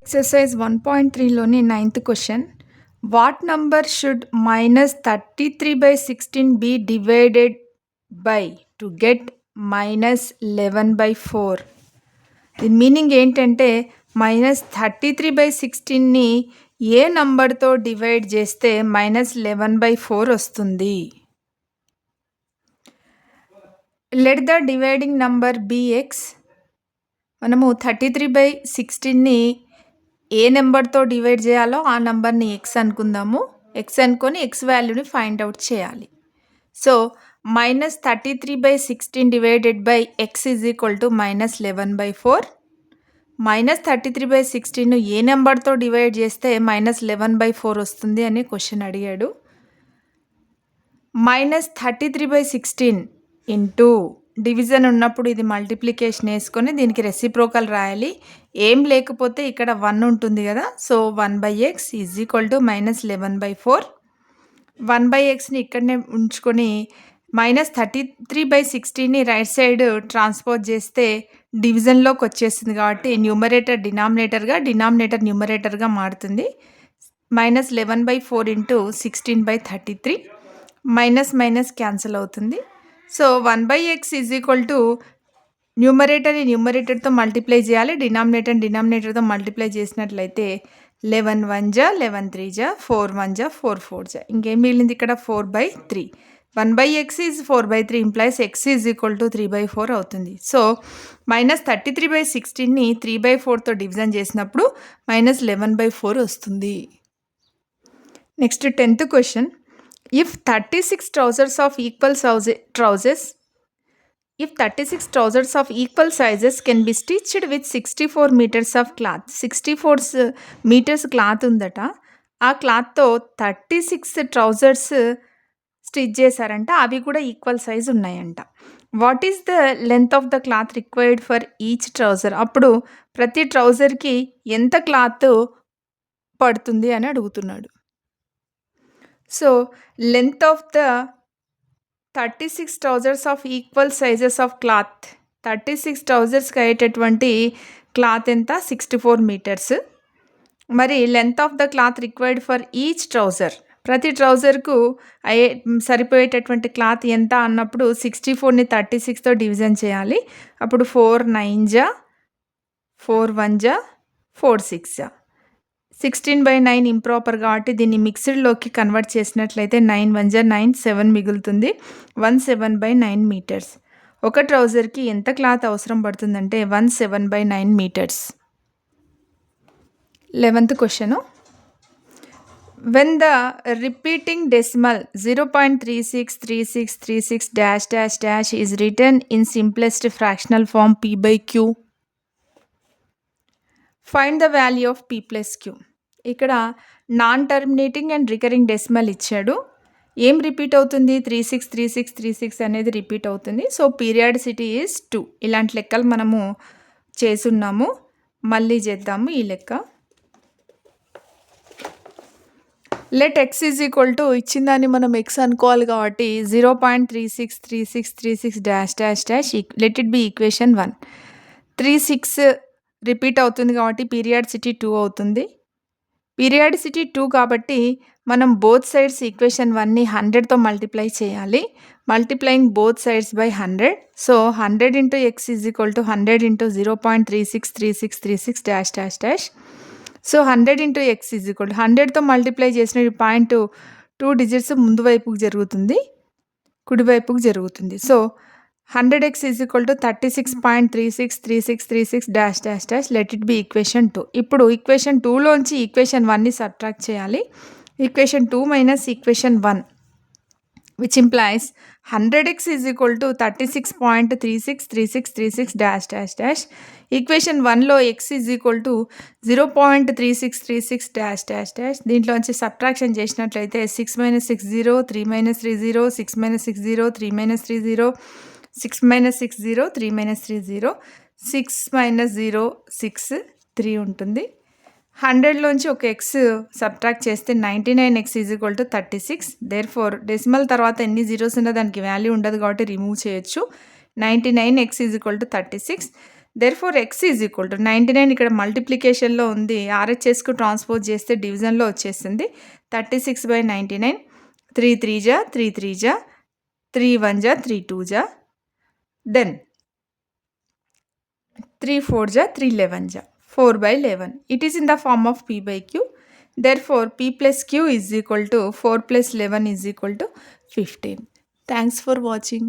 Exercise 1.3లోని 9th question. What number should -33/16 be divided by to get -11/4? దీని meaning ఏంటంటే -33/16ని ఏ నంబర్తో డివైడ్ చేస్తే -11/4 వస్తుంది. Let the dividing number be x. మనము 33/16ని ఏ నెంబర్తో డివైడ్ చేయాలో ఆ నెంబర్ని ఎక్స్ అనుకుందాము. ఎక్స్ అనుకొని ఎక్స్ వాల్యూని ఫైండ్ అవుట్ చేయాలి. So -33/16 divided by X is equal to -11/4. -33/16 ఏ నెంబర్తో డివైడ్ చేస్తే -11/4 వస్తుంది అని క్వశ్చన్ అడిగాడు. -33/16 ఇంటూ డివిజన్ ఉన్నప్పుడు ఇది మల్టిప్లికేషన్ వేసుకొని దీనికి రెసిప్రోకల్ రాయాలి. ఏం లేకపోతే ఇక్కడ 1 ఉంటుంది కదా. So 1/x is equal to -11/4. 1/xని ఇక్కడనే ఉంచుకొని -33/16ని రైట్ సైడ్ ట్రాన్స్పోజ్ చేస్తే డివిజన్లోకి వచ్చేస్తుంది కాబట్టి న్యూమరేటర్ డినామినేటర్ న్యూమరేటర్గా మారుతుంది. -11/4 ఇంటూ 16/33 మైనస్ క్యాన్సిల్ అవుతుంది. So 1/x is equal to న్యూమరేటర్తో మల్టిప్లై చేయాలి. డినామినేటర్తో మల్టిప్లై చేసినట్లయితే 11 1 జా 11 3 జా 4 1 జా 4 4 జా ఇంకేం మిగిలింది ఇక్కడ 4/3. 1/x is 4/3 implies x is equal to 3/4 అవుతుంది. సో -33/16ని 3/4తో డివిజన్ చేసినప్పుడు -11/4 వస్తుంది. Next 10th question. If 36 trousers of equal sizes can be stitched with 64 meters of cloth. 64 meters cloth ఉందట. ఆ క్లాత్తో 36 ట్రౌజర్స్ స్టిచ్ చేశారంట. అవి కూడా ఈక్వల్ సైజ్ ఉన్నాయంట. What is the length of the cloth required for each trouser? అప్పుడు ప్రతి ట్రౌజర్కి ఎంత క్లాత్ పడుతుంది అని అడుగుతున్నాడు. So length of the 36 trousers of equal sizes of cloth, 36 ట్రౌజర్స్కి అయ్యేటటువంటి క్లాత్ ఎంత? 64 మీటర్స్. మరి length of the cloth required for each trouser, ప్రతి ట్రౌజర్కు సరిపోయేటటువంటి క్లాత్ ఎంత అన్నప్పుడు 64ని 36తో డివిజన్ చేయాలి. అప్పుడు 4 9 జా 4 1 జా 4 6 జా 16/9 ఇంప్రాపర్ కాబట్టి దీన్ని మిక్స్డ్లోకి కన్వర్ట్ చేసినట్లయితే 9 1 జా 9 7 మిగులుతుంది. 17/9 మీటర్స్. ఒక ట్రౌజర్కి ఎంత క్లాత్ అవసరం పడుతుందంటే 17/9 metres. 11th question. When the repeating decimal 0.363636 is return in simplest fractional form p/q, find the value of p+q. ఇక్కడ non terminating and recurring decimal ఇచ్చాడు. ఏం రిపీట్ అవుతుంది? 363636 అనేది రిపీట్ అవుతుంది. So periodicity is 2. ఇలాంటి లెక్కలు మనము చేసున్నాము. మళ్ళీ చేద్దాము ఈ లెక్క. Let x is equal to ఇచ్చిన దాన్ని మనం ఎక్స్ అనుకోవాలి కాబట్టి 0.363636 let it be equation 1. 36 repeat అవుతుంది కాబట్టి పీరియాడిసిటీ 2 అవుతుంది. పీరియాడిసిటీ 2 కాబట్టి మనం బోత్ సైడ్స్ ఈక్వేషన్ 1ని 100తో మల్టిప్లై చేయాలి. Multiplying both sides by 100. So 100 into x is equal to 100 into 0.363636 so 100 into x is equal to 100తో మల్టిప్లై చేసిన పాయింట్ 2 డిజిట్స్ ముందు వైపుకు జరుగుతుంది, కుడివైపుకు జరుగుతుంది. So 100x is equal to 36.363636 let it be equation 2. ఇప్పుడు ఈక్వేషన్ 2లోంచి ఈక్వేషన్ 1ని సబ్ట్రాక్ట్ చేయాలి. Equation 2 minus equation 1 which implies 100x is equal to 36.363636 equation 1లో x ఈజ్ ఈక్వల్ టు 0.3636 దీంట్లోంచి సబ్ట్రాక్షన్ చేసినట్లయితే 6 - 6 0 3 - 3 0 6 - 6 0 3 - 3 0 6 - 6 0 3 - 3 0 6 - 0 6 3 ఉంటుంది. 100లోంచి ఒక ఎక్స్ సబ్ట్రాక్ట్ చేస్తే 99x is equal to 36. Therefore decimal తర్వాత ఎన్ని జీరోస్ ఉన్నా దానికి వాల్యూ ఉండదు కాబట్టి రిమూవ్ చేయొచ్చు. 99x is equal to 36. Therefore x is equal to 99 ఇక్కడ మల్టిప్లికేషన్‌లో ఉంది. ఆర్‌హెచ్‌ఎస్‌కు ట్రాన్స్‌పోజ్ చేస్తే డివిజన్‌లో వచ్చేసింది. 36/99 3 3 జా 3 3 జా 3 1 జా 3 2 జా దెన్ 3 4 జా 3 11 జా 4/11. It is in the form of p by q. Therefore, p plus q is equal to 4 plus 11 is equal to 15. Thanks for watching.